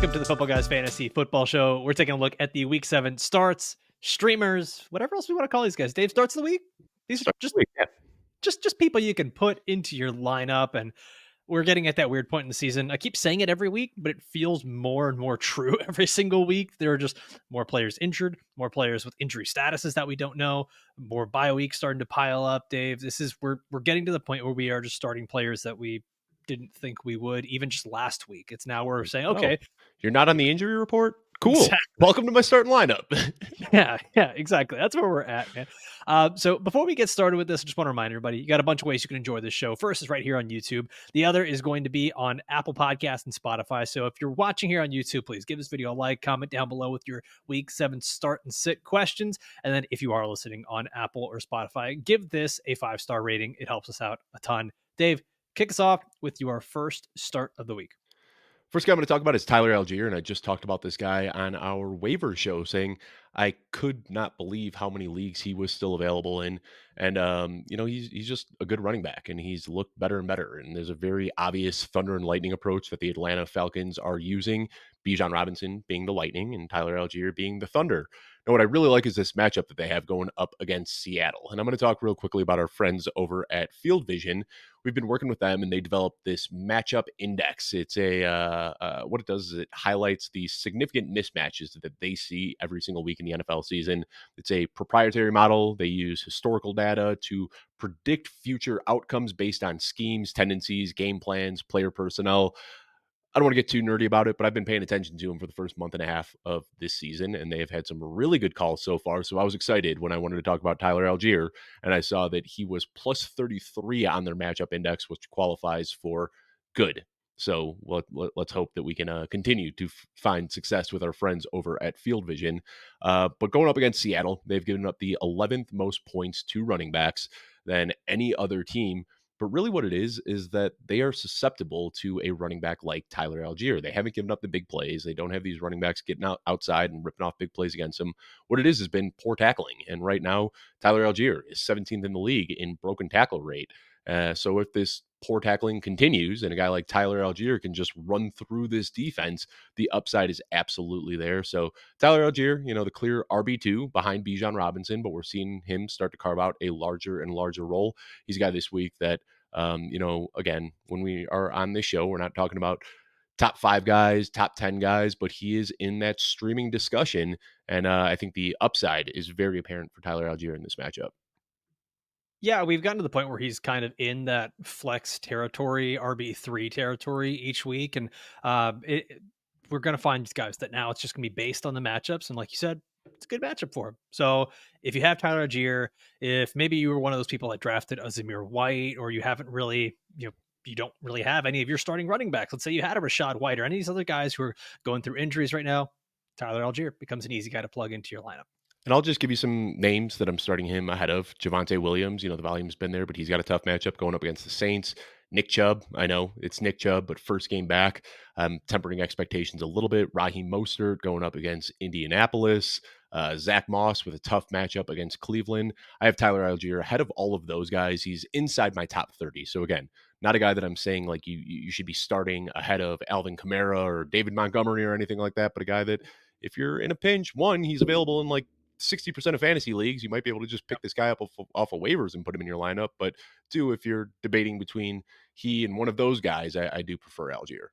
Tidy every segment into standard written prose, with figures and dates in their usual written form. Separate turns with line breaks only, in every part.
Welcome to the Football Guys Fantasy Football Show. We're taking a look at the Week 7 starts, streamers, whatever else we want to call these guys. Dave, starts of the week? These are just people you can put into your lineup, and we're getting at that weird point in the season. I keep saying it every week, but it feels more and more true every single week. There are just more players injured, more players with injury statuses that we don't know, more bye weeks starting to pile up, Dave. We're getting to the point where we are just starting players that we didn't think we would, even just last week. It's now we're saying, okay,
you're not on the injury report? Cool.
Exactly.
Welcome to my starting lineup.
Yeah, exactly. That's where we're at, man. So before we get started with this, I just want to remind everybody, you got a bunch of ways you can enjoy this show. First is right here on YouTube. The other is going to be on Apple Podcasts and Spotify. So if you're watching here on YouTube, please give this video a like, comment down below with your Week 7 start and sit questions. And then if you are listening on Apple or Spotify, give this a 5-star rating. It helps us out a ton. Dave, kick us off with your first start of the week.
First guy I'm going to talk about is Tyler Allgeier, and I just talked about this guy on our waiver show, saying I could not believe how many leagues he was still available in. And, he's just a good running back, and he's looked better and better. And there's a very obvious thunder and lightning approach that the Atlanta Falcons are using, Bijan Robinson being the lightning and Tyler Allgeier being the thunder. Now, what I really like is this matchup that they have going up against Seattle. And I'm going to talk real quickly about our friends over at Field Vision. We've been working with them, and they developed this matchup index. It's what it does is it highlights the significant mismatches that they see every single week in the NFL season. It's a proprietary model. They use historical data to predict future outcomes based on schemes, tendencies, game plans, player personnel. I don't want to get too nerdy about it, but I've been paying attention to them for the first month and a half of this season, and they have had some really good calls so far. So I was excited when I wanted to talk about Tyler Allgeier, and I saw that he was plus 33 on their matchup index, which qualifies for good. So let's hope that we can continue to find success with our friends over at Field Vision. But going up against Seattle, they've given up the 11th most points to running backs than any other team. But really what it is that they are susceptible to a running back like Tyler Allgeier. They haven't given up the big plays. They don't have these running backs getting outside and ripping off big plays against them. What it is has been poor tackling. And right now, Tyler Allgeier is 17th in the league in broken tackle rate. So if this poor tackling continues and a guy like Tyler Allgeier can just run through this defense, the upside is absolutely there. So Tyler Allgeier, the clear RB2 behind Bijan Robinson, but we're seeing him start to carve out a larger and larger role. He's a guy this week that, again, when we are on this show, we're not talking about top 5 guys, top 10 guys, but he is in that streaming discussion. And I think the upside is very apparent for Tyler Allgeier in this matchup.
Yeah, we've gotten to the point where he's kind of in that flex territory, RB3 territory each week. And we're going to find these guys that now it's just going to be based on the matchups. And like you said, it's a good matchup for him. So if you have Tyler Allgeier, if maybe you were one of those people that drafted Azamir White, or you haven't really, you don't really have any of your starting running backs. Let's say you had a Rashad White or any of these other guys who are going through injuries right now, Tyler Allgeier becomes an easy guy to plug into your lineup.
And I'll just give you some names that I'm starting him ahead of. Javonte Williams, the volume's been there, but he's got a tough matchup going up against the Saints. Nick Chubb, I know it's Nick Chubb, but first game back, tempering expectations a little bit. Raheem Mostert going up against Indianapolis. Zach Moss with a tough matchup against Cleveland. I have Tyler Allgeier ahead of all of those guys. He's inside my top 30. So again, not a guy that I'm saying like you should be starting ahead of Alvin Kamara or David Montgomery or anything like that, but a guy that if you're in a pinch, one, he's available in like 60% of fantasy leagues. You might be able to just pick this guy up off of waivers and put him in your lineup. But two, if you're debating between he and one of those guys, I do prefer Allgeier.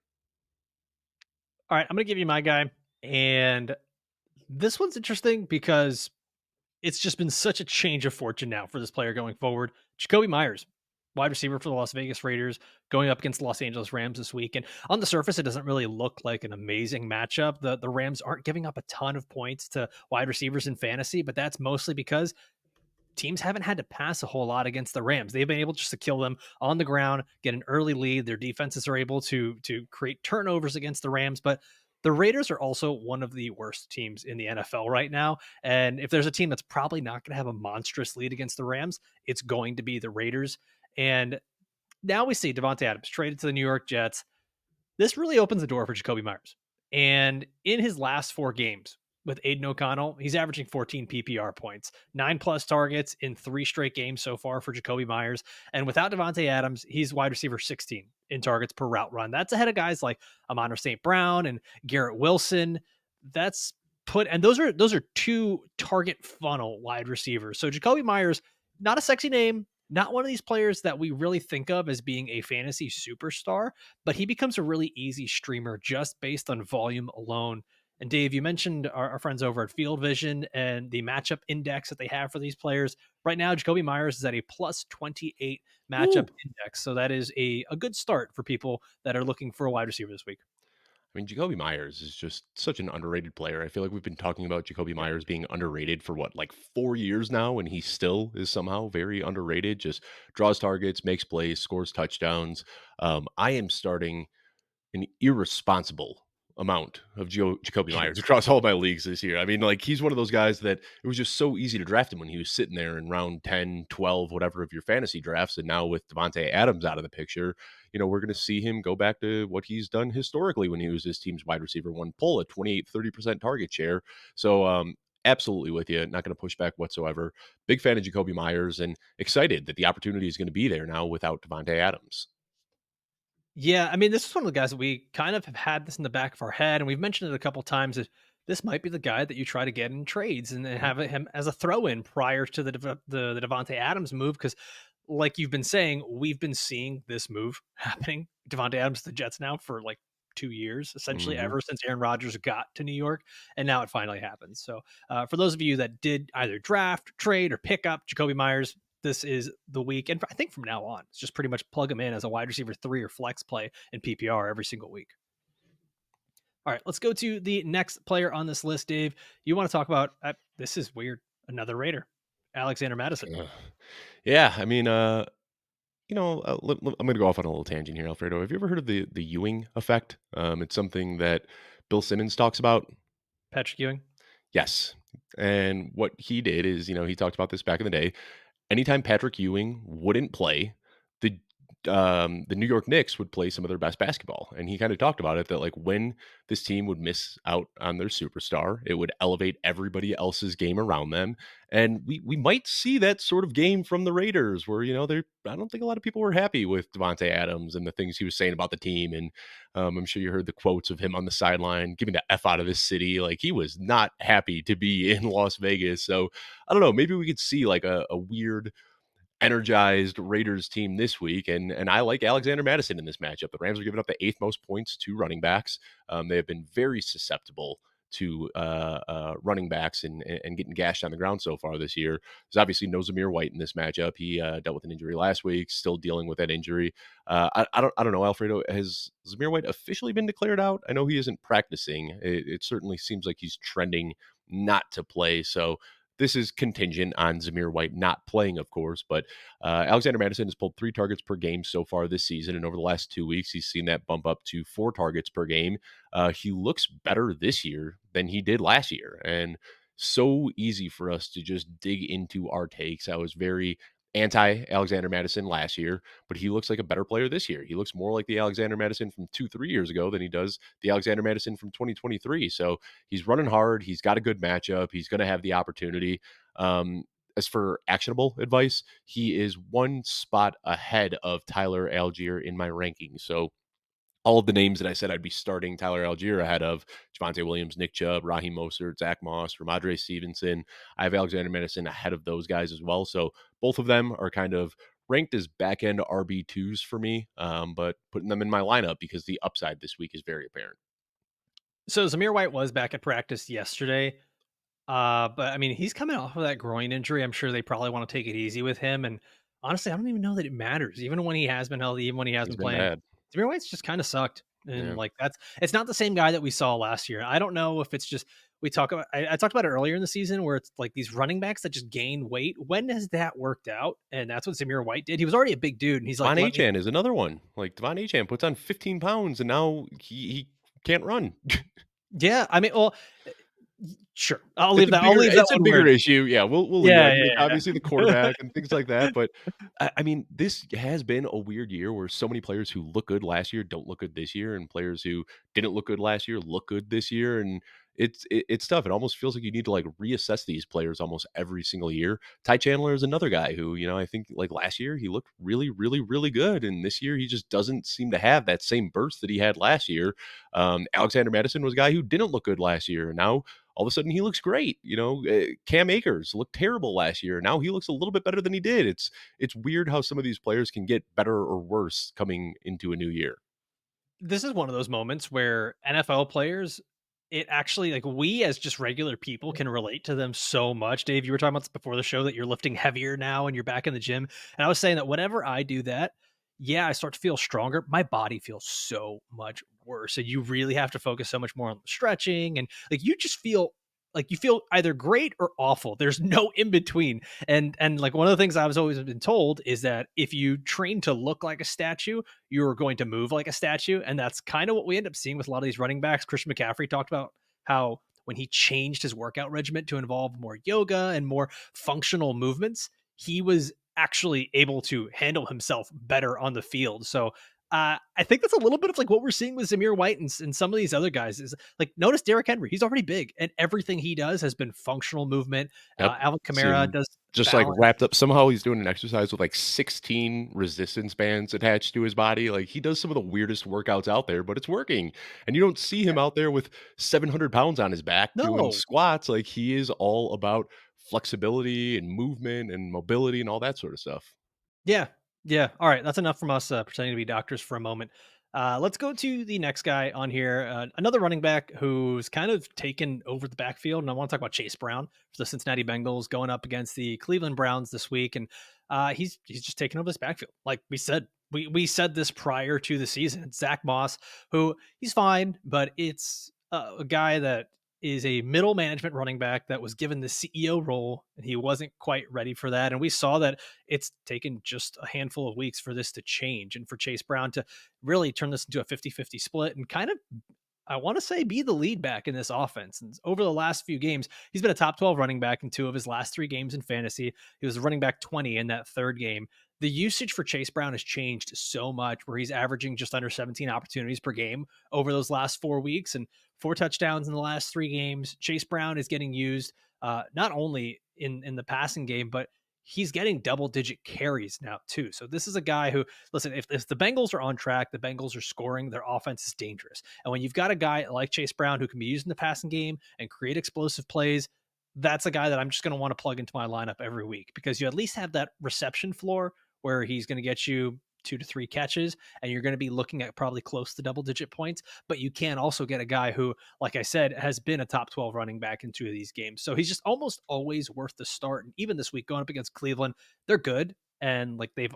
All right, I'm going to give you my guy. And this one's interesting because it's just been such a change of fortune now for this player going forward. Jakobi Meyers, wide receiver for the Las Vegas Raiders, going up against the Los Angeles Rams this week. And on the surface, it doesn't really look like an amazing matchup. The Rams aren't giving up a ton of points to wide receivers in fantasy, but that's mostly because teams haven't had to pass a whole lot against the Rams. They've been able just to kill them on the ground, get an early lead. Their defenses are able to create turnovers against the Rams, but the Raiders are also one of the worst teams in the NFL right now. And if there's a team that's probably not going to have a monstrous lead against the Rams, it's going to be the Raiders. And now we see Davante Adams traded to the New York Jets. This really opens the door for Jakobi Meyers. And in his last 4 games with Aiden O'Connell, he's averaging 14 PPR points, 9+ targets in 3 straight games so far for Jakobi Meyers. And without Davante Adams, he's wide receiver 16 in targets per route run. That's ahead of guys like Amon St. Brown and Garrett Wilson. That's and those are two target funnel wide receivers. So Jakobi Meyers, not a sexy name, not one of these players that we really think of as being a fantasy superstar, but he becomes a really easy streamer just based on volume alone. And Dave, you mentioned our friends over at Field Vision and the matchup index that they have for these players. Right now, Jakobi Meyers is at a plus 28 matchup
Woo!
index. So that is a good start for people that are looking for a wide receiver this week.
I mean, Jakobi Meyers is just such an underrated player. I feel like we've been talking about Jakobi
Yeah.
Meyers being underrated for what, like 4 years now, and he still is somehow very underrated. Just draws targets, makes plays, scores touchdowns. I am starting an irresponsible amount of Jakobi Meyers across all my leagues this year. I mean, like, he's one of those guys that it was just so easy to draft him when he was sitting there in round 10, 12, whatever of your fantasy drafts. And now with Devontae Adams out of the picture, we're going to see him go back to what he's done historically when he was his team's wide receiver one, pull a 28-30% target share. So, absolutely with you. Not going to push back whatsoever. Big fan of Jakobi Meyers and excited that the opportunity is going to be there now without Devontae Adams.
Yeah, I mean, this is one of the guys that we kind of have had this in the back of our head, and we've mentioned it a couple times. That this might be the guy that you try to get in trades and then
Mhm.
have him as a throw-in prior to the Devonte Adams move, because, like you've been saying, we've been seeing this move happening. Devonte Adams to the Jets now for like 2 years, essentially
Mhm.
ever since Aaron Rodgers got to New York, and now it finally happens. So, for those of you that did either draft, trade, or pick up Jakobi Meyers, this is the week. And I think from now on, it's just pretty much plug him in as a wide receiver 3 or flex play in PPR every single week. All right, let's go to the next player on this list, Dave. You want to talk about this is weird. Another Raider, Alexander Mattison.
Ugh. Yeah, I mean, I'm going to go off on a little tangent here, Alfredo. Have you ever heard of the Ewing effect? It's something that Bill Simmons talks about.
Patrick Ewing.
Yes, and what he did is, he talked about this back in the day. Anytime Patrick Ewing wouldn't play, the the New York Knicks would play some of their best basketball. And he kind of talked about it that like when this team would miss out on their superstar, it would elevate everybody else's game around them. And we might see that sort of game from the Raiders where, they I don't think a lot of people were happy with Devontae Adams and the things he was saying about the team. And I'm sure you heard the quotes of him on the sideline, giving the F out of this city. Like he was not happy to be in Las Vegas. So I don't know, maybe we could see like a weird energized Raiders team this week, and I like Alexander Mattison in this matchup. The Rams are giving up the eighth most points to running backs. They have been very susceptible to running backs and getting gashed on the ground so far this year. There's obviously no Zamir White in this matchup. He dealt with an injury last week, still dealing with that injury. I don't know, Alfredo. Has Zamir White officially been declared out? I know he isn't practicing. It certainly seems like he's trending not to play. So this is contingent on Zamir White not playing, of course, but Alexander Mattison has pulled 3 targets per game so far this season, and over the last 2 weeks, he's seen that bump up to 4 targets per game. He looks better this year than he did last year, and so easy for us to just dig into our takes. I was very anti Alexander Mattison last year, but he looks like a better player this year. He looks more like the Alexander Mattison from 2, 3 years ago than he does the Alexander Mattison from 2023. So he's running hard. He's got a good matchup. He's going to have the opportunity. As for actionable advice, he is one spot ahead of Tyler Algier in my rankings. So all of the names that I said I'd be starting Tyler Algier ahead of Javonte Williams, Nick Chubb, Raheem Mostert, Zach Moss, Ramadre Stevenson. I have Alexander Madison ahead of those guys as well. So both of them are kind of ranked as back end RB2s for me, but putting them in my lineup because the upside this week is very apparent.
So Zamir White was back at practice yesterday. But I mean, he's coming off of that groin injury. I'm sure they probably want to take it easy with him. And honestly, I don't even know that it matters. Even when he has been healthy, even when he has
He's
been
been
playing,
bad.
Zamir White's just kind of sucked. And
Yeah.
like it's not the same guy that we saw last year. I don't know if it's just I talked about it earlier in the season where it's like these running backs that just gain weight. When has that worked out? And that's what Zamir White did. He was already a big dude, and he's like,
Devon
let me.
Achan is another one. Like Devon Achan puts on 15 pounds and now he can't run.
Yeah, I mean, well, sure. I'll
It's
leave
a
that. I'll
bigger
leave that
it's a
one
bigger
where.
issue. Yeah, we'll leave
Yeah,
that. It's
yeah,
obviously the
yeah.
quarterback and things like that, but I mean, this has been a weird year where so many players who look good last year don't look good this year, and players who didn't look good last year look good this year, and it's tough. It almost feels like you need to like reassess these players almost every single year. Ty Chandler is another guy who, I think like last year he looked really, really, really good, and this year he just doesn't seem to have that same burst that he had last year. Alexander Mattison was a guy who didn't look good last year, and now all of a sudden he looks great. Cam Akers looked terrible last year. Now he looks a little bit better than he did. It's weird how some of these players can get better or worse coming into a new year.
This is one of those moments where NFL players, it actually like we as just regular people can relate to them so much. Dave, you were talking about this before the show that you're lifting heavier now and you're back in the gym. And I was saying that whenever I do that, yeah, I start to feel stronger. My body feels so much worse. And you really have to focus so much more on stretching and like you just feel like you feel either great or awful. There's no in between. And like one of the things I was always been told is that if you train to look like a statue, you're going to move like a statue. And that's kind of what we end up seeing with a lot of these running backs. Christian McCaffrey talked about how when he changed his workout regimen to involve more yoga and more functional movements, he was actually able to handle himself better on the field. So I think that's a little bit of like what we're seeing with Zamir White and some of these other guys is like notice Derrick Henry. He's already big and everything he does has been functional movement.
Yep.
Alvin
See
Kamara
him
does
just, like,
balance.
wrapped up somehow he's doing an exercise with, like, 16 resistance bands attached to his body, like, he does some of the weirdest workouts out there, but it's working, and you don't see him out there with 700 pounds on his back doing
No,
squats, like, he is all about flexibility and movement and mobility and all that sort of stuff.
yeah. Yeah. All right. That's enough from us pretending to be doctors for a moment. Let's go to the next guy on here. Another running back who's kind of taken over the backfield. And I want to talk about Chase Brown for the Cincinnati Bengals going up against the Cleveland Browns this week. And he's just taken over this backfield. Like we said, we said this prior to the season. It's Zach Moss, who he's fine, but it's a guy that is a middle management running back that was given the CEO role and he wasn't quite ready for that. And we saw that it's taken just a handful of weeks for this to change and for Chase Brown to really turn this into a 50-50 split and kind of I want to say be the lead back in this offense. And over the last few games, he's been a top 12 running back in two of his last three games in fantasy. He was running back 20 in that third game. The usage for Chase Brown has changed so much where he's averaging just under 17 opportunities per game over those last 4 weeks and four touchdowns in the last three games. Chase Brown is getting used not only in the passing game, but he's getting double digit carries now too. So this is a guy who, listen, if the Bengals are on track, the Bengals are scoring, their offense is dangerous. And when you've got a guy like Chase Brown who can be used in the passing game and create explosive plays, that's a guy that I'm just going to want to plug into my lineup every week because you at least have that reception floor where he's going to get you 2 to 3 catches and you're going to be looking at probably close to double digit points. But you can also get a guy who, like I said, has been a top 12 running back in two of these games. So he's just almost always worth the start. And even this week going up against Cleveland, they're good. And like they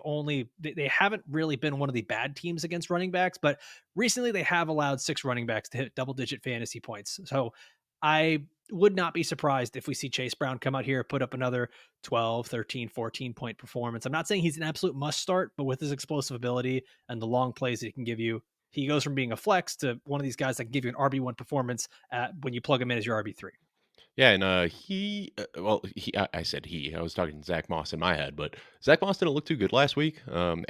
haven't really been one of the bad teams against running backs, but recently they have allowed six running backs to hit double digit fantasy points. So I would not be surprised if we see Chase Brown come out here, put up another 12, 13, 14 point performance. I'm not saying he's an absolute must start, but with his explosive ability and the long plays that he can give you, he goes from being a flex to one of these guys that can give you an RB1 performance when you plug him in as your RB3.
Yeah, and I said I was talking Zach Moss in my head, but Zach Moss didn't look too good last week.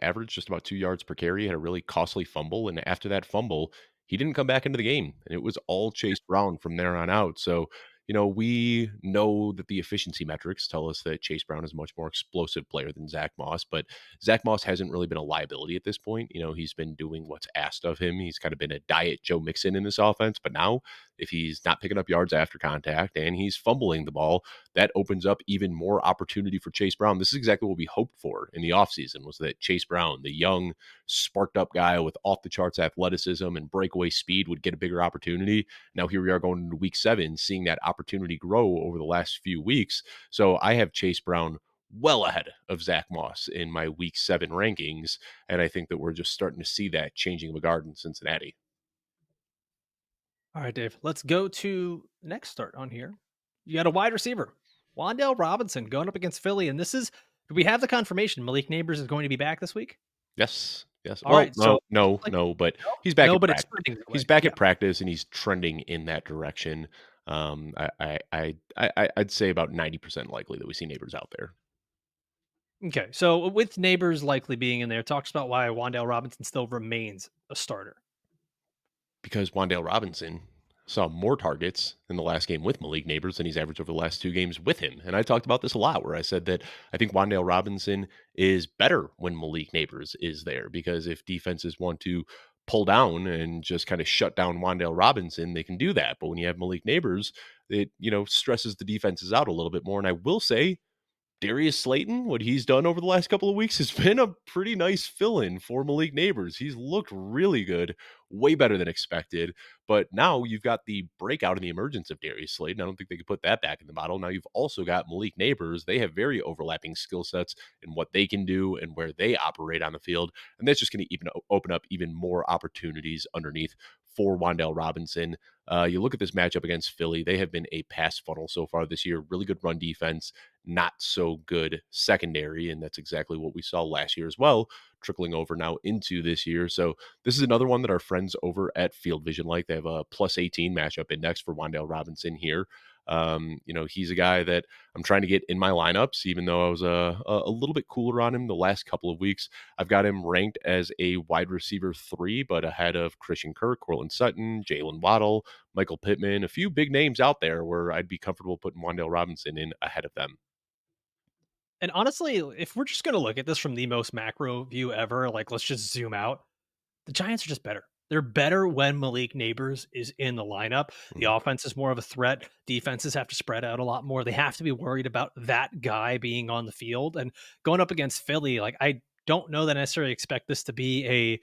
Averaged just about 2 yards per carry, had a really costly fumble, and after that fumble, he didn't come back into the game, and it was all Chase Brown from there on out. So, we know that the efficiency metrics tell us that Chase Brown is a much more explosive player than Zach Moss, but Zach Moss hasn't really been a liability at this point. He's been doing what's asked of him. He's kind of been a diet Joe Mixon in this offense, but now if he's not picking up yards after contact and he's fumbling the ball, that opens up even more opportunity for Chase Brown. This is exactly what we hoped for in the offseason was that Chase Brown, the young, sparked up guy with off the charts athleticism and breakaway speed would get a bigger opportunity. Now here we are going into week 7, seeing that opportunity grow over the last few weeks. So I have Chase Brown well ahead of Zach Moss in my week 7 rankings. And I think that we're just starting to see that changing of the guard in Cincinnati.
All right, Dave, let's go to the next start on here. You got a wide receiver, Wan'Dale Robinson, going up against Philly. And do we have the confirmation Malik Neighbors is going to be back this week?
Yes, yes.
All
Well,
right. So,
no, no,
like,
no, but
no,
he's back
no,
at
but it's
practice.
trending that
He's
way.
back
Yeah.
at practice, and he's trending in that direction. I'd say about 90% likely that we see neighbors out there
Okay, so with Neighbors likely being in there, talks about why Wan'Dale Robinson still remains a starter.
because Wan'Dale Robinson saw more targets in the last game with Malik Neighbors than he's averaged over the last 2 games with him. And I talked about this a lot where I said that I think Wan'Dale Robinson is better when Malik Neighbors is there because if defenses want to pull down and just kind of shut down Wan'Dale Robinson, they can do that. But when you have Malik Neighbors, it, stresses the defenses out a little bit more. And I will say Darius Slayton, what he's done over the last couple of weeks has been a pretty nice fill-in for Malik Neighbors. He's looked really good, way better than expected. But now you've got the breakout and the emergence of Darius Slayton. I don't think they could put that back in the bottle. Now you've also got Malik Neighbors. They have very overlapping skill sets in what they can do and where they operate on the field. And that's just going to even open up even more opportunities underneath for Wan'Dale Robinson. You look at this matchup against Philly, they have been a pass funnel so far this year. Really good run defense, not so good secondary. And that's exactly what we saw last year as well, trickling over now into this year. So this is another one that our friends over at Field Vision like. They have a plus 18 matchup index for Wan'Dale Robinson here. He's a guy that I'm trying to get in my lineups, even though I was a little bit cooler on him the last couple of weeks. I've got him ranked as a wide receiver 3, but ahead of Christian Kirk, Cortland Sutton, Jalen Waddle, Michael Pittman, a few big names out there where I'd be comfortable putting Wan'Dale Robinson in ahead of them.
And honestly, if we're just going to look at this from the most macro view ever, like let's just zoom out, the Giants are just better. They're better when Malik Neighbors is in the lineup. The
Mhm.
offense is more of a threat. Defenses have to spread out a lot more. They have to be worried about that guy being on the field. And going up against Philly, like I don't know that I necessarily expect this to be a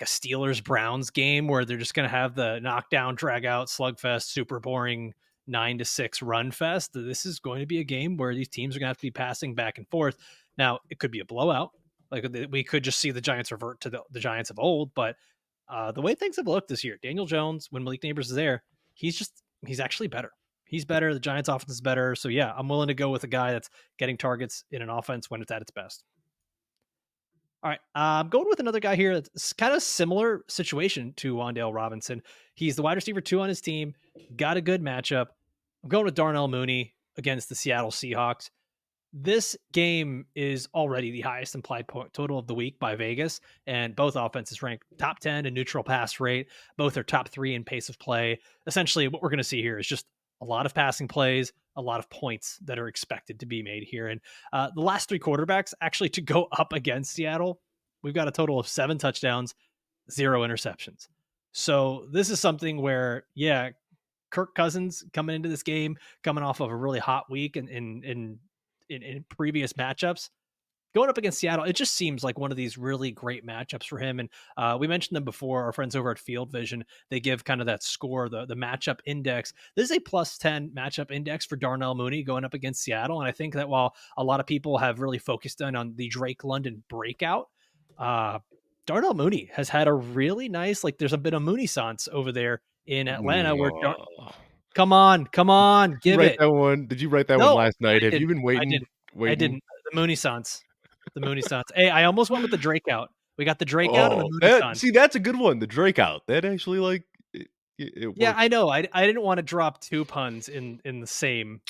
Steelers Browns game where they're just going to have the knockdown, drag out, slugfest, super boring 9-6 run fest. This is going to be a game where these teams are going to have to be passing back and forth. Now, it could be a blowout. Like we could just see the Giants revert to the Giants of old, but the way things have looked this year, Daniel Jones, when Malik Neighbors is there, he's actually better. He's better. The Giants offense is better. So yeah, I'm willing to go with a guy that's getting targets in an offense when it's at its best. All right. I'm going with another guy here that's kind of similar situation to Wan'Dale Robinson. He's the wide receiver 2 on his team, got a good matchup. I'm going with Darnell Mooney against the Seattle Seahawks. This game is already the highest implied point total of the week by Vegas, and both offenses rank top 10 in neutral pass rate. Both are top 3 in pace of play. Essentially, what we're going to see here is just a lot of passing plays, a lot of points that are expected to be made here. And the last 3 quarterbacks actually to go up against Seattle, we've got a total of 7 touchdowns, 0 interceptions. So this is something where, yeah, Kirk Cousins coming into this game, coming off of a really hot week in previous matchups. Going up against Seattle, it just seems like one of these really great matchups for him. And we mentioned them before. Our friends over at Field Vision, they give kind of that score, the matchup index. This is a plus 10 matchup index for Darnell Mooney going up against Seattle. And I think that while a lot of people have really focused on the Drake London breakout, uh, Darnell Mooney has had a really nice, like there's a bit of Mooney Sance over there in Atlanta where
Oh.
come on,
Did you
give
write
it.
that one? Did you write that one
No,
last
I
night? Have you
didn't.
been
I
waiting
didn't. I
waiting?
didn't. The Mooney Sance. The Mooney Sance. Hey, I almost went with the Drake out. We got the Drake out and the
Oh,
Mooney
that
Sance.
see, that's a good one, the Drake out. That actually, like, it
Yeah,
works.
I know. I didn't want to drop 2 puns in the same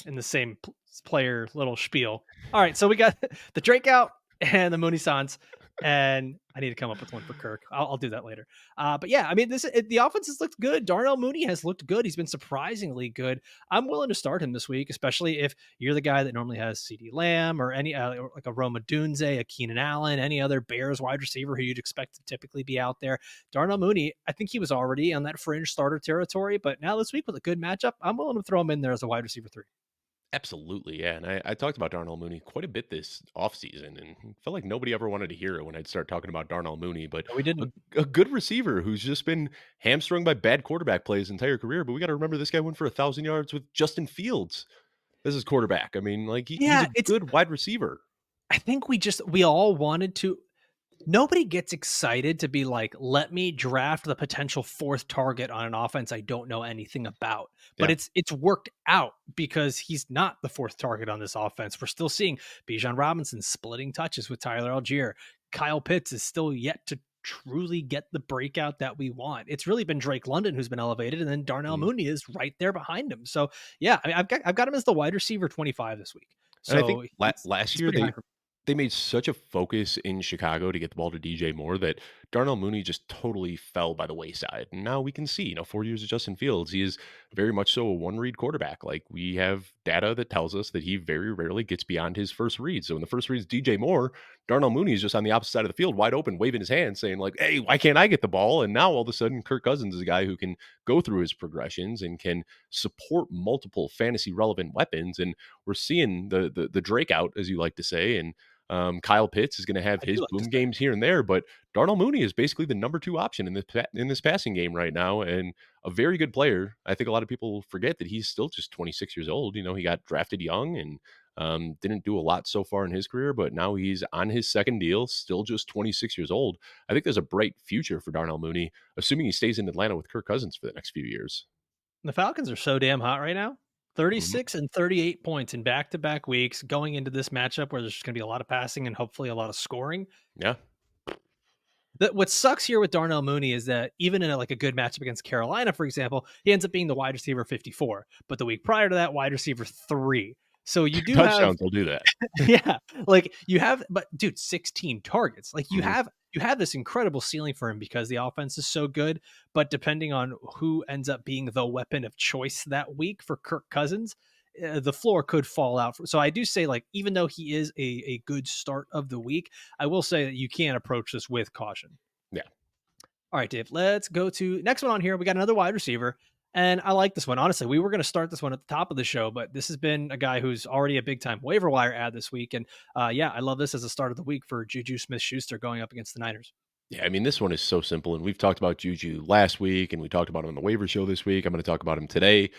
player little spiel. All right, so we got the Drake out and the Mooney Sance, and I need to come up with one for Kirk. I'll do that later. But yeah, I mean, the offense has looked good. Darnell Mooney has looked good. He's been surprisingly good. I'm willing to start him this week, especially if you're the guy that normally has CD Lamb or any or like a Roma Dunze, a Keenan Allen, any other Bears wide receiver who you'd expect to typically be out there. Darnell Mooney, I think he was already on that fringe starter territory, but now this week with a good matchup, I'm willing to throw him in there as a wide receiver 3.
Absolutely, yeah, and I talked about Darnell Mooney quite a bit this offseason, and felt like nobody ever wanted to hear it when I'd start talking about Darnell Mooney, but
No, we
a
didn't.
a good receiver who's just been hamstrung by bad quarterback play his entire career, but we gotta remember this guy went for 1,000 yards with Justin Fields as his quarterback. I mean, like, he's
Yeah,
a good wide receiver.
I think we all wanted to. Nobody gets excited to be like, let me draft the potential 4th target on an offense I don't know anything about. But
Yeah.
it's worked out because he's not the 4th target on this offense. We're still seeing Bijan Robinson splitting touches with Tyler Algier. Kyle Pitts is still yet to truly get the breakout that we want. It's really been Drake London who's been elevated, and then Darnell
Mhm.
Mooney is right there behind him. So yeah, I mean, I've got him as the wide receiver 25 this week.
And I think
So he's
last
he's
year
pretty high for
they made such a focus in Chicago to get the ball to DJ Moore that Darnell Mooney just totally fell by the wayside. And now we can see, 4 years of Justin Fields, he is very much so a one read quarterback. Like we have data that tells us that he very rarely gets beyond his first read. So when the first read is DJ Moore, Darnell Mooney is just on the opposite side of the field, wide open, waving his hand, saying, like, hey, why can't I get the ball? And now all of a sudden, Kirk Cousins is a guy who can go through his progressions and can support multiple fantasy relevant weapons. And we're seeing the Drake out, as you like to say. And Kyle Pitts is going to have
I do
his
like to
boom
say.
games here and there, but Darnell Mooney is basically the number two option in this passing game right now, and a very good player. I think a lot of people forget that he's still just 26 years old. He got drafted young and didn't do a lot so far in his career, but now he's on his second deal, still just 26 years old. I think there's a bright future for Darnell Mooney, assuming he stays in Atlanta with Kirk Cousins for the next few years.
The Falcons are so damn hot right now.
Mhm.
36 and 38 points in back-to-back weeks going into this matchup where there's just going to be a lot of passing and hopefully a lot of scoring.
Yeah,
What sucks here with Darnell Mooney is that even in like a good matchup against Carolina, for example, he ends up being the wide receiver 54, but the week prior to that, wide receiver 3. So you do have,
touchdowns will do that.
yeah, like you have, but dude, 16 targets. Like
Mhm.
you have this incredible ceiling for him because the offense is so good. But depending on who ends up being the weapon of choice that week for Kirk Cousins, the floor could fall out. So I do say, like, even though he is a good start of the week, I will say that you can approach this with caution.
Yeah.
All right, Dave, let's go to next one on here. We got another wide receiver. And I like this one. Honestly, we were going to start this one at the top of the show, but this has been a guy who's already a big time waiver wire ad this week. And yeah, I love this as a start of the week for Juju Smith Schuster going up against the Niners.
Yeah, I mean, this one is so simple, and we've talked about Juju last week, and we talked about him on the waiver show this week. I'm going to talk about him today.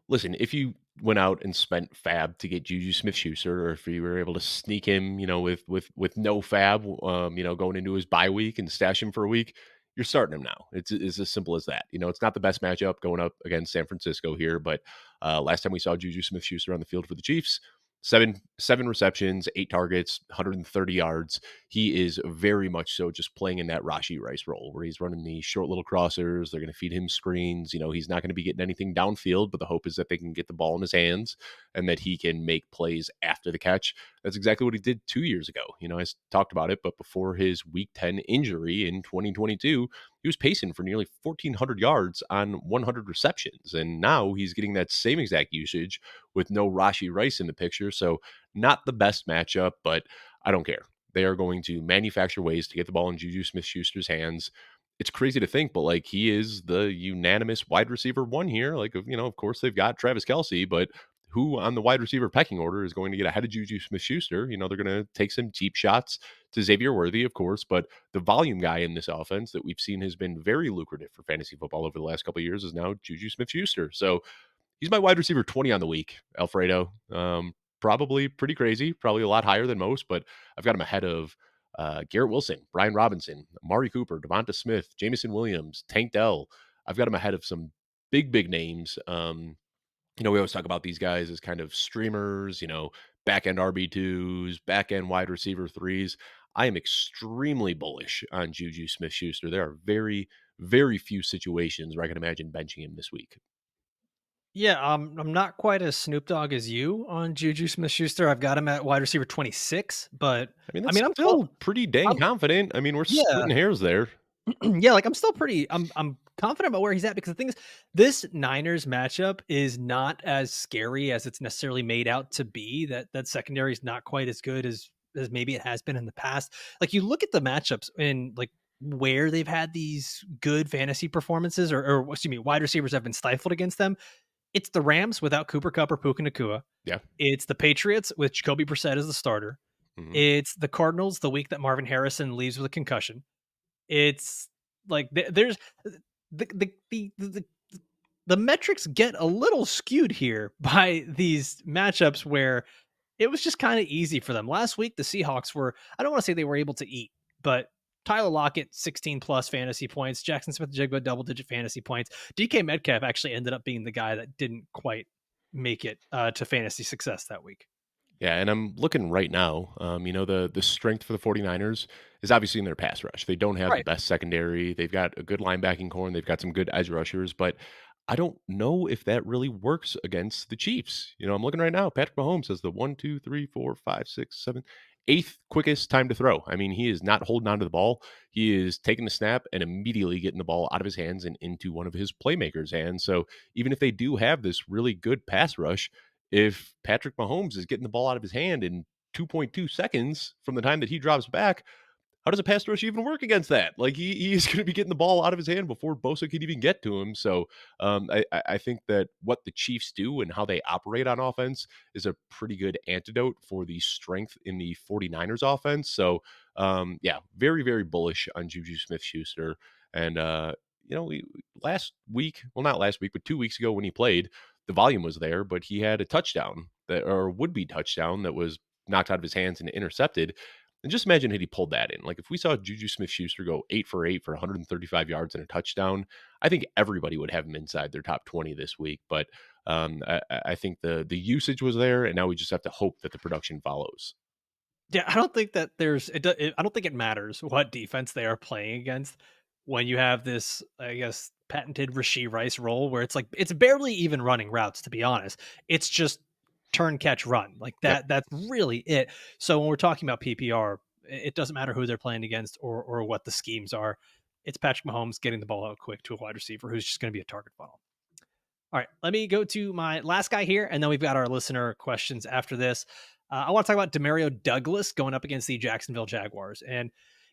Listen, if you went out and spent fab to get Juju Smith-Schuster, or if you were able to sneak him, with no fab, going into his bye week and stash him for a week, you're starting him now. It's as simple as that. It's not the best matchup going up against San Francisco here, but last time we saw Juju Smith-Schuster on the field for the Chiefs, seven receptions, 8 targets, 130 yards. He is very much so just playing in that Rashi Rice role where he's running these short little crossers. They're going to feed him screens. He's not going to be getting anything downfield, but the hope is that they can get the ball in his hands and that he can make plays after the catch. That's exactly what he did 2 years ago. I talked about it, but before his week 10 injury in 2022, he was pacing for nearly 1,400 yards on 100 receptions. And now he's getting that same exact usage with no Rashi Rice in the picture. So, not the best matchup, but I don't care. They are going to manufacture ways to get the ball in Juju Smith Schuster's hands. It's crazy to think, but like he is the unanimous wide receiver one here. Like, of course, they've got Travis Kelsey, but who on the wide receiver pecking order is going to get ahead of Juju Smith Schuster? They're going to take some deep shots to Xavier Worthy, of course, but the volume guy in this offense that we've seen has been very lucrative for fantasy football over the last couple of years is now Juju Smith Schuster. So he's my wide receiver 20 on the week, Alfredo. Probably pretty crazy, probably a lot higher than most, but I've got him ahead of Garrett Wilson, Brian Robinson, Amari Cooper, Devonta Smith, Jamison Williams, Tank Dell. I've got him ahead of some big names. We always talk about these guys as kind of streamers, back end RB2s, back end wide receiver threes. I am extremely bullish on Juju Smith Schuster. There are very few situations where I can imagine benching him this week.
Yeah, I'm not quite as Snoop Dogg as you on Juju Smith Schuster. I've got him at wide receiver 26, but
I mean,
I
that's
mean,
still pretty dang
I'm
confident. I mean, we're
yeah,
splitting hairs there.
yeah, like I'm still pretty I'm confident about where he's at because the thing is this Niners matchup is not as scary as it's necessarily made out to be. That secondary is not quite as good as maybe it has been in the past. Like you look at the matchups and like where they've had these good fantasy performances or excuse me, wide receivers have been stifled against them. It's the Rams without Cooper Kupp or Puka Nakua.
Yeah.
It's the Patriots with Jacoby Brissett as the starter.
Mhm.
It's the Cardinals the week that Marvin Harrison leaves with a concussion. It's like there's the the the the the metrics get a little skewed here by these matchups where it was just kind of easy for them. Last week, the Seahawks were, I don't want to say they were able to eat, but Tyler Lockett, 16 plus fantasy points. Jackson Smith Jigba, double digit fantasy points. DK Metcalf actually ended up being the guy that didn't quite make it to fantasy success that week.
Yeah, and I'm looking right now. The strength for the 49ers is obviously in their pass rush. They don't have the
Right.
best secondary. They've got a good linebacking core and they've got some good edge rushers, but I don't know if that really works against the Chiefs. I'm looking right now. Patrick Mahomes has the 1, 2, 3, 4, 5, 6, 7, eighth quickest time to throw. I mean, he is not holding on to the ball. He is taking the snap and immediately getting the ball out of his hands and into one of his playmakers' hands. So even if they do have this really good pass rush, if Patrick Mahomes is getting the ball out of his hand in 2.2 seconds from the time that he drops back, how does a pass rush even work against that? Like he's going to be getting the ball out of his hand before Bosa could even get to him. So I think that what the Chiefs do and how they operate on offense is a pretty good antidote for the strength in the 49ers offense. So yeah, very, very bullish on Juju Smith-Schuster. And, last week, well, not last week, but 2 weeks ago when he played, the volume was there, but he had a touchdown that, or would be touchdown that was knocked out of his hands and intercepted. And just imagine had he pulled that in. Like if we saw Juju Smith-Schuster go 8 for 8 for 135 yards and a touchdown, I think everybody would have him inside their top 20 this week. But I think the usage was there, and now we just have to hope that the production follows.
Yeah, I don't think that I don't think it matters what defense they are playing against when you have this, I guess, patented Rashee Rice role where it's like it's barely even running routes, to be honest. It's just turn, catch, run. Like
Yep.
that's really it. So when we're talking about PPR, it doesn't matter who they're playing against or what the schemes are. It's Patrick Mahomes getting the ball out quick to a wide receiver who's just going to be a target funnel. All right, let me go to my last guy here, and then we've got our listener questions after this. I want to talk about Demario Douglas going up against the Jacksonville Jaguars. And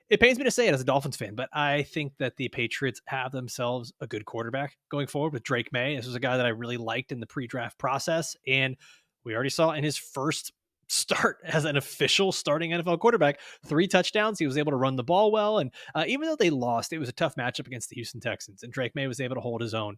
it pains me to say it as a Dolphins fan, but I think that the Patriots have themselves a good quarterback going forward with Drake May. This was a guy that I really liked in the pre-draft process. And we already saw in his first start as an official starting NFL quarterback, 3 touchdowns. He was able to run the ball well. And even though they lost, it was a tough matchup against the Houston Texans. And Drake May was able to hold his own.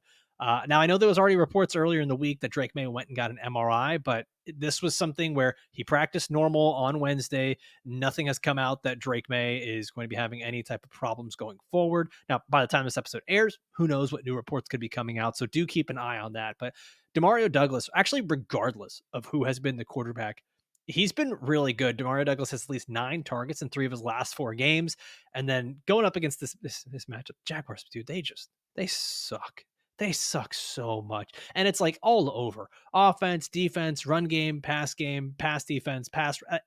Now, I know there was already reports earlier in the week that Drake May went and got an MRI, but this was something where he practiced normal on Wednesday. Nothing has come out that Drake May is going to be having any type of problems going forward. Now, by the time this episode airs, who knows what new reports could be coming out. So do keep an eye on that. But Demario Douglas, actually, regardless of who has been the quarterback, he's been really good. Demario Douglas has at least 9 targets in 3 of his last 4 games. And then going up against this matchup, Jaguars, dude, they suck. They suck so much. And it's like all over offense, defense, run game, pass defense,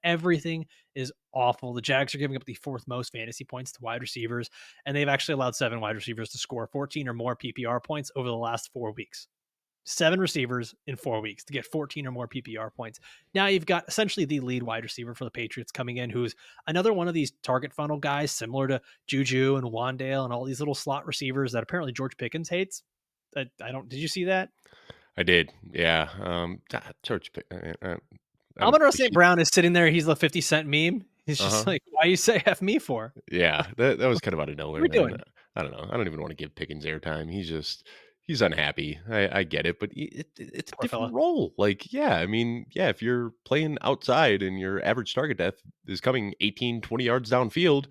everything is awful. The Jags are giving up the 4th most fantasy points to wide receivers, and they've actually allowed 7 wide receivers to score 14 or more PPR points over the last 4 weeks. 7 receivers in 4 weeks to get 14 or more PPR points. Now you've got essentially the lead wide receiver for the Patriots coming in, who's another one of these target funnel guys, similar to Juju and Wan'Dale and all these little slot receivers that apparently George Pickens hates. I don't. Did you see that?
I did. Yeah. Church.
Amon-Ra St. Brown is sitting there. He's the 50 Cent meme. He's just like, why you say F me for?
Yeah. That was kind of out of nowhere.
What are we doing?
I don't know. I don't even want to give Pickens airtime. He's unhappy. I get it, but it's a
Poor
different
fella.
role. Like, yeah, I mean, yeah, if you're playing outside and your average target depth is coming 18, 20 yards downfield,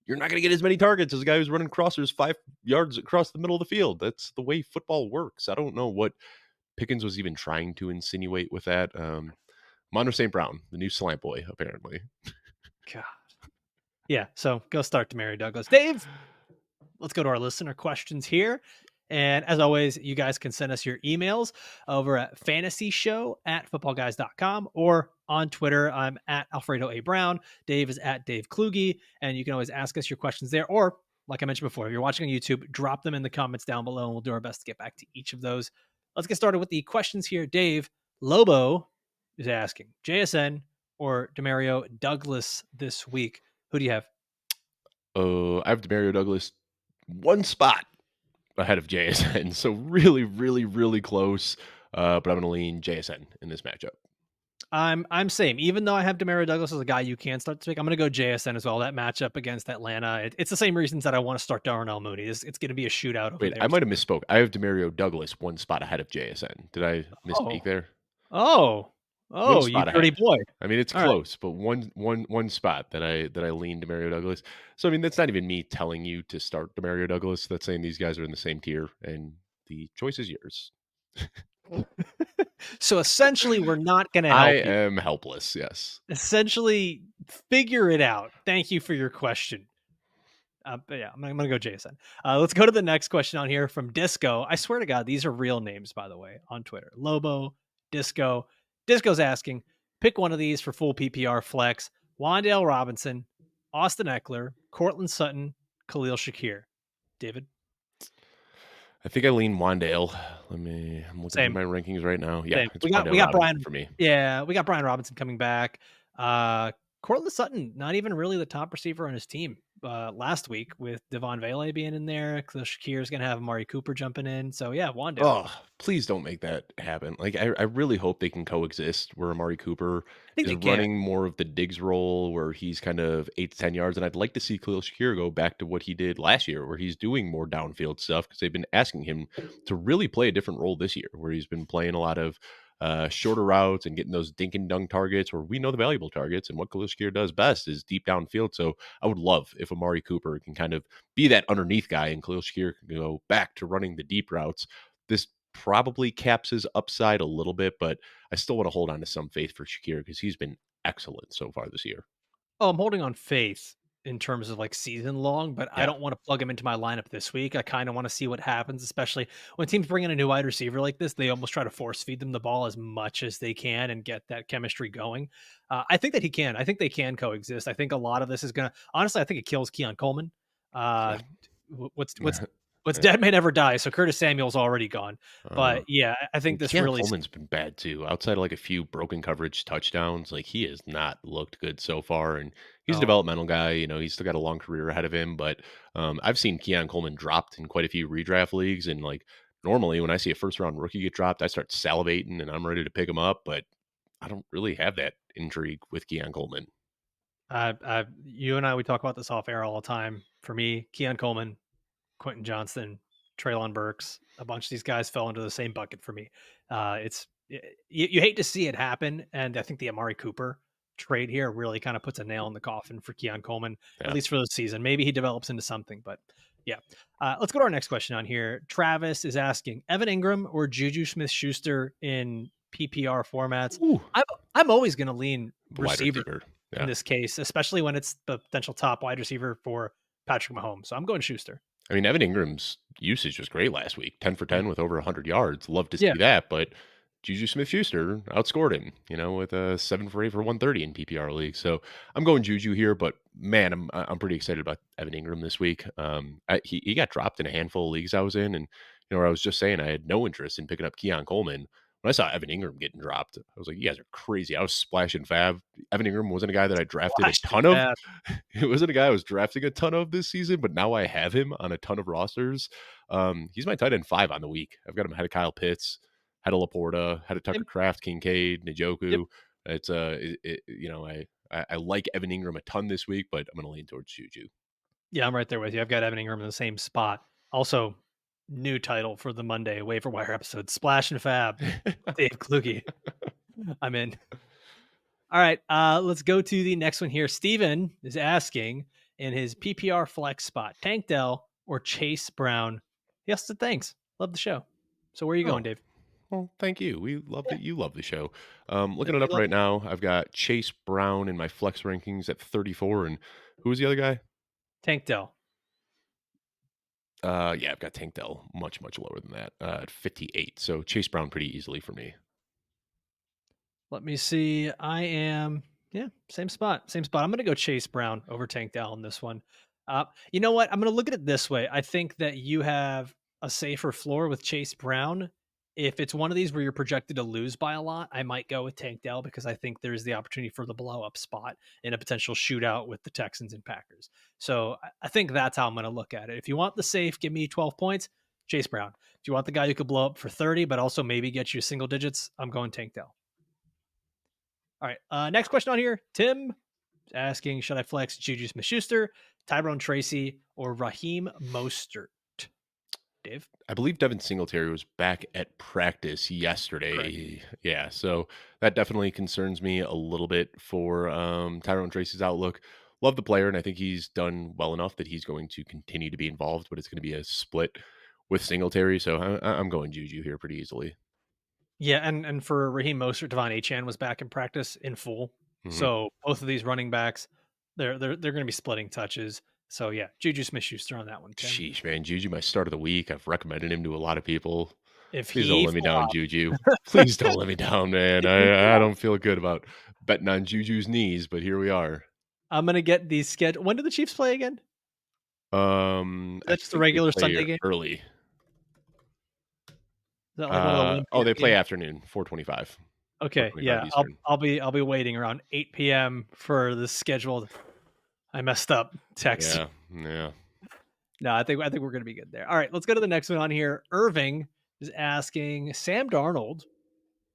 you're not going to get as many targets as a guy who's running crossers 5 yards across the middle of the field. That's the way football works. I don't know what Pickens was even trying to insinuate with that. Amon-Ra St. Brown, the new slant boy, apparently.
God. Yeah, so go start Demario Douglas. Dave, let's go to our listener questions here. And as always, you guys can send us your emails over at fantasyshow@footballguys.com or on Twitter. I'm at Alfredo A. Brown. Dave is at Dave Kluge. And you can always ask us your questions there. Or, like I mentioned before, if you're watching on YouTube, drop them in the comments down below and we'll do our best to get back to each of those. Let's get started with the questions here. Dave, Lobo is asking JSN or Demario Douglas this week. Who do you have?
I have Demario Douglas 1 spot ahead of JSN. So really, really, really close. But I'm going to lean JSN in this matchup.
I'm same. Even though I have Demario Douglas as a guy you can start to pick, I'm going to go JSN as well. That matchup against Atlanta, it's the same reasons that I want to start Darnell Mooney. It's going to be a shootout over
Wait,
there.
I might have misspoke. I have Demario Douglas 1 spot ahead of JSN. Did I misspeak there?
Oh,
1
you
spot
dirty
ahead.
boy.
I mean, it's
All
close, but one spot that I lean Demario Douglas. So I mean, that's not even me telling you to start Demario Douglas. That's saying these guys are in the same tier, and the choice is yours.
So essentially, we're not going to
I
help you.
am helpless. Yes.
Essentially, figure it out. Thank you for your question. But yeah, I'm going to go JSN. Let's go to the next question on here from Disco. I swear to God, these are real names, by the way, on Twitter. Lobo, Disco. Disco's asking, pick one of these for full PPR flex. Wan'Dale Robinson, Austin Eckler, Cortland Sutton, Khalil Shakir. David?
I think I lean Wan'Dale. I'm looking through
Same.
my rankings right now. Yeah,
Same.
it's
We
Wan'Dale
got
Robinson
Brian.
for me.
Yeah, we got Brian Robinson coming back. Cortland Sutton, not even really the top receiver on his team. Last week with Devon Vele being in there, Khalil Shakir is going to have Amari Cooper jumping in. So yeah, Wandale.
Oh, please don't make that happen. Like, I really hope they can coexist where Amari Cooper
I think
is
they can.
running more of the Diggs role, where he's kind of 8 to 10 yards. And I'd like to see Khalil Shakir go back to what he did last year, where he's doing more downfield stuff because they've been asking him to really play a different role this year, where he's been playing a lot of shorter routes and getting those dink and dunk targets where we know the valuable targets. And what Khalil Shakir does best is deep downfield. So I would love if Amari Cooper can kind of be that underneath guy and Khalil Shakir can go back to running the deep routes. This probably caps his upside a little bit, but I still want to hold on to some faith for Shakir because he's been excellent so far this year.
Oh, I'm holding on faith in terms of like season long, but I
Yeah.
don't want to plug him into my lineup this week. I kind of want to see what happens, especially when teams bring in a new wide receiver like this. They almost try to force feed them the ball as much as they can and get that chemistry going. I think that he can. I think they can coexist. I think a lot of this is gonna. Honestly, I think it kills Keon Coleman.
Yeah.
Uh, what's dead may never die. So Curtis Samuel's already gone.
Uh,
But yeah, I think
and
this
Keon
really.
Coleman's been bad too. Outside of like a few broken coverage touchdowns, like he has not looked good so far. And he's a
Oh,
developmental guy. He's still got a long career ahead of him. But I've seen Keon Coleman dropped in quite a few redraft leagues. And like normally when I see a first round rookie get dropped, I start salivating and I'm ready to pick him up. But I don't really have that intrigue with Keon Coleman.
you and I, we talk about this off air all the time. For me, Keon Coleman, Quentin Johnston, Traylon Burks, a bunch of these guys fell into the same bucket for me. You hate to see it happen, and I think the Amari Cooper trade here really kind of puts a nail in the coffin for Keon Coleman, at
Yeah.
least for the season. Maybe he develops into something, but yeah. Let's go to our next question on here. Travis is asking Evan Ingram or Juju Smith-Schuster in PPR formats.
Ooh,
I'm I'm always going to lean
the wide
receiver
receiver.
in
Yeah.
this case, especially when it's the potential top wide receiver for Patrick Mahomes. So I'm going Schuster.
I mean, Evan Ingram's usage was great last week, 10 for
Mm.
10 with over 100 yards. Love to
Yeah.
see that, but Juju Smith-Schuster outscored him, with a 7 for 8 for 130 in PPR league. So I'm going Juju here, but man, I'm pretty excited about Evan Ingram this week. He got dropped in a handful of leagues I was in, and where I was just saying I had no interest in picking up Keon Coleman. When I saw Evan Ingram getting dropped, I was like, "You guys are crazy." I was splashing fab. Evan Ingram wasn't a guy that I drafted a
Flash and
ton of.
fab.
It wasn't a guy I was drafting a ton of this season, but now I have him on a ton of rosters. He's my tight end 5 on the week. I've got him ahead of Kyle Pitts, had a Laporta, had a Tucker
Same.
Craft, Kincaid,
Yep.
Njoku. It's I like Evan Ingram a ton this week, but I'm going to lean towards Juju.
Yeah, I'm right there with you. I've got Evan Ingram in the same spot. Also, new title for the Monday waiver wire episode: Splash and Fab. Dave Kluge. I'm in. All right, let's go to the next one here. Steven is asking in his PPR flex spot, Tank Dell or Chase Brown. Yes, thanks. Love the show. So where are you going,
Oh,
Dave?
well, thank you. We love
Yeah,
that you love the show.
we
Looking it up
love
right now, I've got Chase Brown in my flex rankings at 34. And who was the other guy?
Tank Dell.
Yeah, I've got Tank Dell much, much lower than that at 58. So Chase Brown pretty easily for me.
Let me see. I am, yeah, same spot. Same spot. I'm going to go Chase Brown over Tank Dell in this one. You know what? I'm going to look at it this way. I think that you have a safer floor with Chase Brown. If it's one of these where you're projected to lose by a lot, I might go with Tank Dell because I think there's the opportunity for the blow up spot in a potential shootout with the Texans and Packers. So I think that's how I'm going to look at it. If you want the safe, give me 12 points, Chase Brown. If you want the guy who could blow up for 30, but also maybe get you single digits, I'm going Tank Dell. All right. Next question on here. Tim is asking, should I flex Juju Smith-Schuster, Tyrone Tracy, or Raheem Mostert? Dave?
I believe Devin Singletary was back at practice
Correct.
yesterday. Yeah, so that definitely concerns me a little bit for Tyrone Tracy's outlook. Love the player, and I think he's done well enough that he's going to continue to be involved, but it's going to be a split with Singletary. So I'm going Juju here pretty easily.
Yeah, and for Raheem Mostert, Devon Achan was back in practice in full.
Hmm.
So both of these running backs, they're going to be splitting touches. So yeah, Juju Smith-Schuster on that one, Tim.
Sheesh, man. Juju, my start of the week. I've recommended him to a lot of people.
If
Please don't
he
let me down,
flops,
Juju. Please don't let me down, man.
if he
I
flops,
don't feel good about betting on Juju's knees, but here we are.
I'm gonna get the schedule. When do the Chiefs play again? Is
I
that just a
think they
regular
play
Sunday game?
early.
Is that like one of the 1
Oh,
PM
they play
games?
afternoon, 4:25,
Okay,
4:25
yeah, I'll
Eastern.
I'll be I'll be waiting around 8 PM for the scheduled "I messed up" text.
Yeah, yeah.
No, I think we're gonna be good there. All right, let's go to the next one on here. Irving is asking Sam Darnold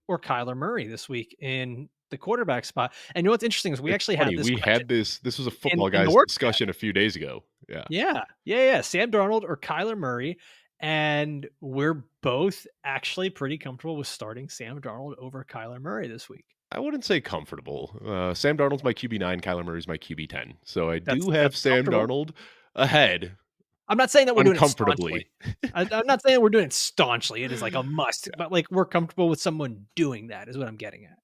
or Kyler Murray this week in the quarterback spot. And you know what's interesting is we
It's
actually had
funny,
this
we
question
had this was a
in
football
the
guys
work chat.
discussion a few days ago. Yeah.
Yeah. Sam Darnold or Kyler Murray, and we're both actually pretty comfortable with starting Sam Darnold over Kyler Murray this week.
I wouldn't say comfortable. Sam Darnold's my QB9, Kyler Murray's my QB10. So I do have
That's
Sam
comfortable.
Darnold ahead
I'm not saying that we're doing it staunchly.
uncomfortably.
I'm not saying we're doing it staunchly. It is like a must, but like we're comfortable with someone doing that is what I'm getting at.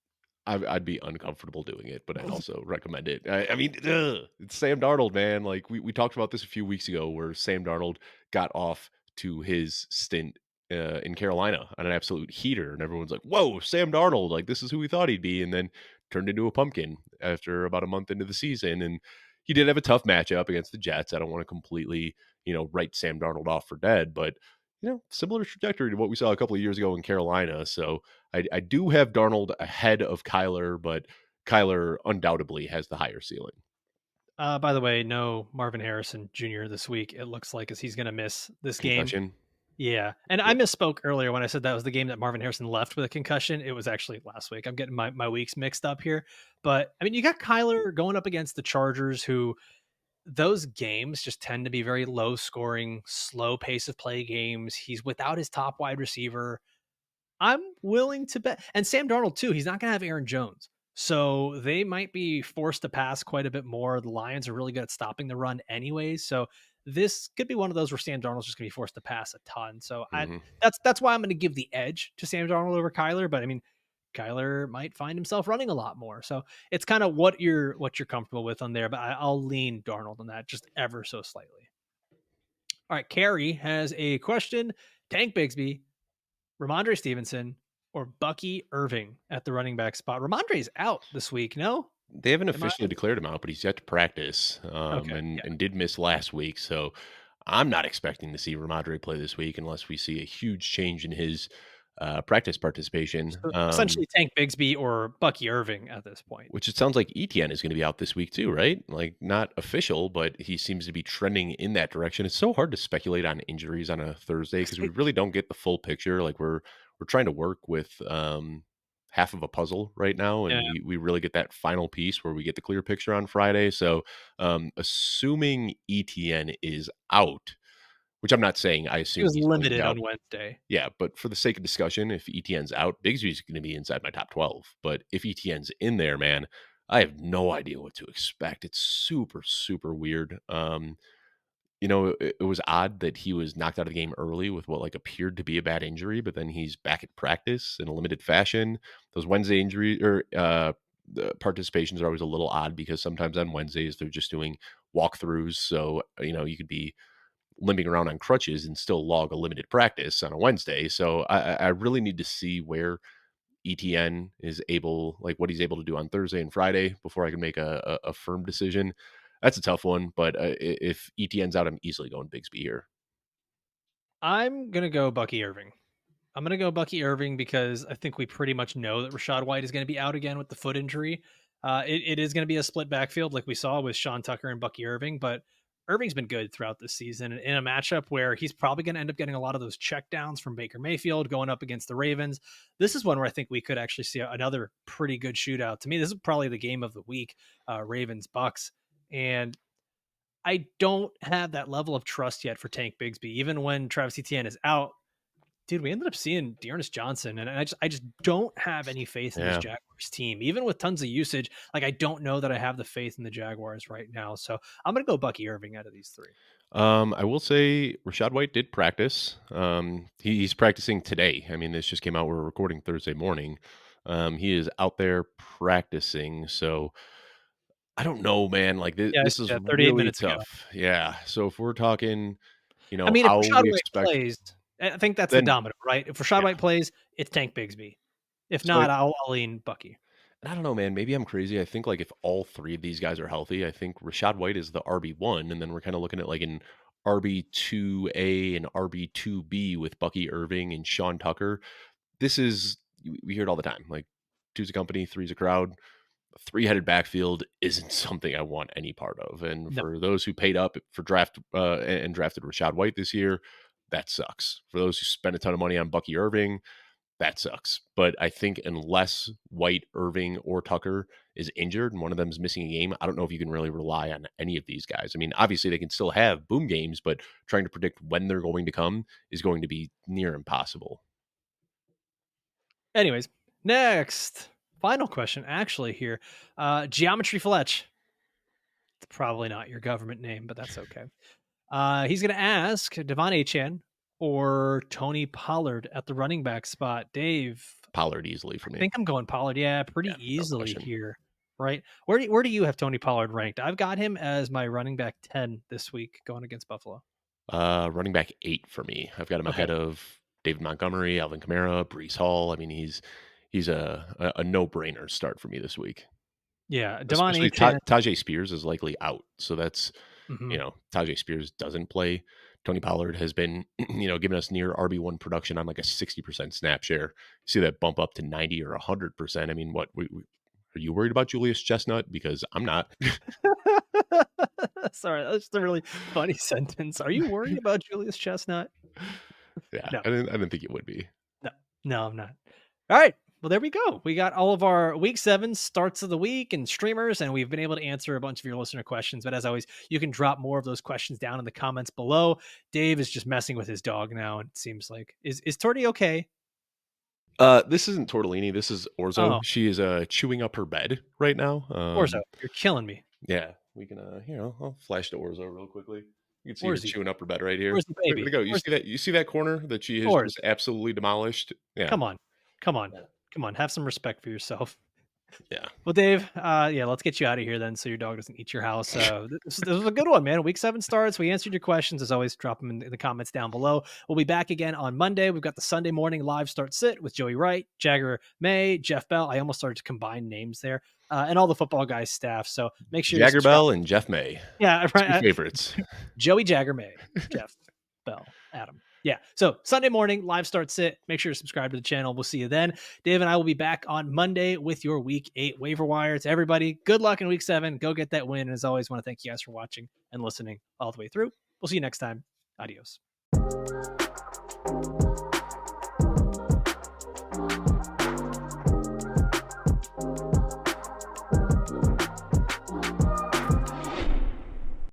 I'd be uncomfortable doing it, but I'd also recommend it. I mean, ugh, it's Sam Darnold, man. Like we talked about this a few weeks ago, where Sam Darnold got off to his stint in Carolina on an absolute heater, and everyone's like, "Whoa, Sam Darnold! Like this is who we thought he'd be," and then turned into a pumpkin after about a month into the season. And he did have a tough matchup against the Jets. I don't want to completely, write Sam Darnold off for dead, but similar trajectory to what we saw a couple of years ago in Carolina. So I do have Darnold ahead of Kyler, but Kyler undoubtedly has the higher ceiling.
By the way, no Marvin Harrison Jr. this week. It looks like as he's going to miss this game.
Concussion.
Yeah, and I
Yeah.
misspoke earlier when I said that was the game that Marvin Harrison left with a concussion. It was actually last week. I'm getting my weeks mixed up here. But I mean, you got Kyler going up against the Chargers, who those games just tend to be very low scoring, slow pace of play games. He's without his top wide receiver. I'm willing to bet. And Sam Darnold, too, he's not going to have Aaron Jones. So they might be forced to pass quite a bit more. The Lions are really good at stopping the run anyways. So this could be one of those where Sam Darnold's just going to be forced to pass a ton. So
Mhm.
that's why I'm going to give the edge to Sam Darnold over Kyler. But I mean, Kyler might find himself running a lot more. So it's kind of what you're comfortable with on there. But I'll lean Darnold on that just ever so slightly. All right, Carrie has a question. Tank Bigsby, Ramondre Stevenson, or Bucky Irving at the running back spot. Ramondre's out this week, no?
They haven't
Am I
officially declared him out, but he's yet to practice,
okay,
and
yeah.
did miss last week. So I'm not expecting to see Ramondre play this week unless we see a huge change in his practice participation.
So essentially Tank Bigsby or Bucky Irving at this point.
Which it sounds like ETN is going to be out this week too, right? Like not official, but he seems to be trending in that direction. It's so hard to speculate on injuries on a Thursday
'Cause
because we
it
really don't get the full picture. Like we're trying to work with half of a puzzle right now,
yeah,
and we really get that final piece where we get the clear picture on Friday. So assuming ETN is out, which I'm not saying, I
he
assume
was
he's going to be
limited
out.
on Wednesday.
Yeah, but for the sake of discussion, if ETN's out, Bigsby's going to be inside my top 12. But if ETN's in there, man, I have no idea what to expect. It's super, super weird. It was odd that he was knocked out of the game early with what like appeared to be a bad injury, but then he's back at practice in a limited fashion. Those Wednesday injury or the participations are always a little odd because sometimes on Wednesdays they're just doing walkthroughs. So, you could be limping around on crutches and still log a limited practice on a Wednesday. So I really need to see where ETN is able, like what he's able to do on Thursday and Friday before I can make a firm decision. That's a tough one, but if ETN's out, I'm easily going Bigsby here.
I'm gonna go Bucky Irving. I'm gonna go Bucky Irving because I think we pretty much know that Rashad White is gonna be out again with the foot injury. It is gonna be a split backfield like we saw with Sean Tucker and Bucky Irving, but Irving's been good throughout this season in a matchup where he's probably going to end up getting a lot of those checkdowns from Baker Mayfield going up against the Ravens. This is one where I think we could actually see another pretty good shootout. To me, this is probably the game of the week, Ravens Bucks, and I don't have that level of trust yet for Tank Bigsby. Even when Travis Etienne is out, dude, we ended up seeing Dearness Johnson, and I just don't have any faith in this
Yeah.
Jaguars team, even with tons of usage. Like I don't know that I have the faith in the Jaguars right now. So I'm gonna go Bucky Irving out of these three.
I will say Rashad White did practice. He's practicing today. I mean, this just came out. We're recording Thursday morning. He is out there practicing. So I don't know, man. Like
Yeah, I
this
see
is
that 38
really
minutes ago.
tough. Yeah. So if we're talking,
I mean, if
how
Rashad
we
White
expect,
plays, I think that's the
then
domino, right? If Rashad
yeah.
White plays, it's Tank Bigsby. If
So
not, I'll lean Bucky.
I don't know, man. Maybe I'm crazy. I think like if all three of these guys are healthy, I think Rashad White is the RB1, and then we're kind of looking at like an RB2A and RB2B with Bucky Irving and Sean Tucker. This is we hear it all the time. Like two's a company, three's a crowd. A three-headed backfield isn't something I want any part of. And
No.
for those who paid up for draft and drafted Rashad White this year, that sucks. For those who spent a ton of money on Bucky Irving, that sucks. But I think unless White, Irving, or Tucker is injured and one of them is missing a game, I don't know if you can really rely on any of these guys. I mean, obviously they can still have boom games, but trying to predict when they're going to come is going to be near impossible.
Anyways, next final question, actually here, Geometry Fletch. It's probably not your government name, but that's okay. He's going to ask Devon Achane or Tony Pollard at the running back spot. Dave,
Pollard easily for
I
me.
think I'm going Pollard. Yeah, pretty
Yeah, no
easily
question.
here, right? Where do you have Tony Pollard ranked? I've got him as my running back 10 this week going against Buffalo.
Running back 8 for me. I've got him
Okay.
ahead of David Montgomery, Alvin Kamara, Brees Hall. I mean, he's a no-brainer start for me this week.
Yeah, Devon
Especially
Achane.
Tajay Spears is likely out. So that's,
Mhm.
Tajay Spears doesn't play. Tony Pollard has been, giving us near RB1 production on like a 60% snap share. See that bump up to 90 or 100%. I mean, what are you worried about Julius Chestnut? Because I'm not.
Sorry, that's just a really funny sentence. Are you worried about Julius Chestnut?
Yeah,
No,
I didn't think it would be.
no, no, I'm not. All right. Well, there we go. We got all of our week 7 starts of the week and streamers, and we've been able to answer a bunch of your listener questions. But as always, you can drop more of those questions down in the comments below. Dave is just messing with his dog now, and it seems like is Torty okay?
This isn't Tortellini, this is Orzo.
Oh,
She is, chewing up her bed right now.
Orzo, you're killing me.
Yeah, we can, here, I'll flash to Orzo real quickly. You can see her
Orzy,
chewing up her bed right here.
where's the
Way to
baby?
go.
Where's
You see that corner that she has
Orz?
just absolutely demolished? Yeah.
Come on, come on,
Yeah.
come on. Have some respect for yourself.
Yeah.
Well, Dave, yeah, let's get you out of here then, so your dog doesn't eat your house. This was a good one, man. Week 7 starts. We answered your questions. As always, drop them in the comments down below. We'll be back again on Monday. We've got the Sunday morning live start sit with Joey Wright, Jagger May, Jeff Bell. I almost started to combine names there, and all the football guys staff. So make sure you
Jagger
subscribe.
Bell and Jeff May.
Yeah,
2
right.
favorites.
Joey Jagger May, Jeff Bell, Adam. Yeah. So Sunday morning, live start sit. Make sure to subscribe to the channel. We'll see you then. Dave and I will be back on Monday with your week 8 waiver wire. To everybody, good luck in week 7. Go get that win. And as always, want to thank you guys for watching and listening all the way through. We'll see you next time. Adios.